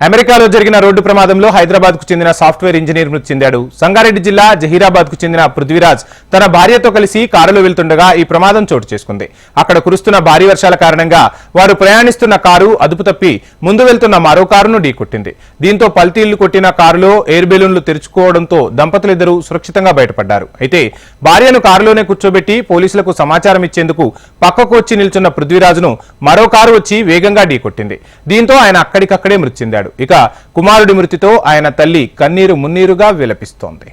అమెరికాలో జరిగిన రోడ్డు ప్రమాదంలో హైదరాబాద్ కు చెందిన సాఫ్ట్వేర్ ఇంజనీర్ మృతి చెందాడు. సంగారెడ్డి జిల్లా జహీరాబాద్ కు చెందిన పృథ్వీరాజ్ తన భార్యతో కలిసి కారులో వెళ్తుండగా ఈ ప్రమాదం చోటు చేసుకుంది. అక్కడ కురుస్తున్న భారీ వర్షాల కారణంగా వారు ప్రయాణిస్తున్న కారు అదుపు తప్పి ముందు వెళ్తున్న మరో కారును ఢీకొట్టింది. దీంతో పల్టీళ్లు కొట్టిన కారులో ఎయిర్ బెలూన్లు తెరుచుకోవడంతో దంపతులిద్దరూ సురక్షితంగా బయటపడ్డారు. అయితే భార్యను కారులోనే కూర్చోబెట్టి పోలీసులకు సమాచారం ఇచ్చేందుకు పక్కకు వచ్చి నిల్చున్న పృథ్వీరాజ్ను మరో కారు వచ్చి వేగంగా ఢీకొట్టింది. దీంతో ఆయన అక్కడికక్కడే మృతి చెందాడు. ఇక కుమారుడి మృతితో ఆయన తల్లి కన్నీరు మున్నీరుగా విలపిస్తోంది.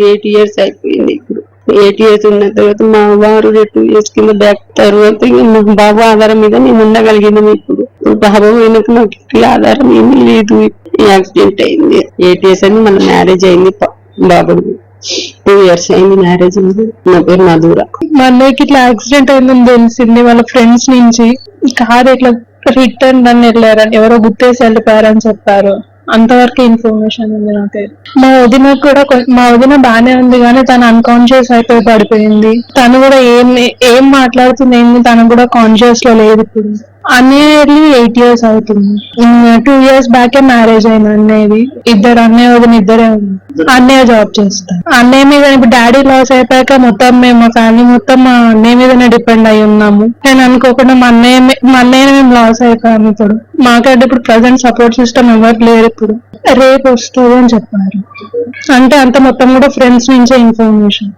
8 years అయిపోయింది. ఇప్పుడు 8 years ఉన్న తర్వాత మా వారు 2 years కింద బ్యాక్ తర్వాత మా బాబు ఆధారం మీద మేము ఉండగలిగినాం. ఇప్పుడు బాబు వెనక మాకు ఆధారం ఏమీ లేదు. యాక్సిడెంట్ అయింది. 8 years అని మన మ్యారేజ్ అయింది. బాబు 2 years అయింది మ్యారేజ్ అయింది. నా పేరు మధుర. మా అన్నయ్యకి ఇట్లా యాక్సిడెంట్ అయిందని తెలిసింది వాళ్ళ ఫ్రెండ్స్ నుంచి. కారు ఇట్లా రిటర్న్ రన్ వెళ్ళారని ఎవరో గుర్తేసి వెళ్ళిపోయారని చెప్పారు. అంతవరకు ఇన్ఫర్మేషన్ ఉంది నాకైతే. మా వదిన బానే ఉంది కానీ తను అన్కాన్షియస్ అయిపోయి పడిపోయింది. తను కూడా ఏం మాట్లాడుతుంది ఏంది, తను కూడా కాన్షియస్ లో లేదు. ఇప్పుడు అన్నయ్య 8 years అవుతుంది. 2 years బ్యాకే మ్యారేజ్ అయింది అన్నయ్యది. ఇద్దరు అన్నయ్య వదిన ఇద్దరే ఉంది. అన్నయ్య జాబ్ చేస్తారు. అన్నయ్య మీద ఇప్పుడు డాడీ లాస్ అయిపోయాక మొత్తం మేము మా ఫ్యామిలీ మొత్తం మా అన్నయ్య మీదనే డిపెండ్ అయి ఉన్నాము. నేను అనుకోకుండా మా అన్నయ్య మేము లాస్ అయిపోయాము. ఇప్పుడు మాకంటే ఇప్పుడు ప్రజెంట్ సపోర్ట్ సిస్టమ్ ఎవరు లేరు. ఇప్పుడు రేపు వస్తుంది అని చెప్పారు. అంటే అంత మొత్తం కూడా ఫ్రెండ్స్ నుంచే ఇన్ఫర్మేషన్.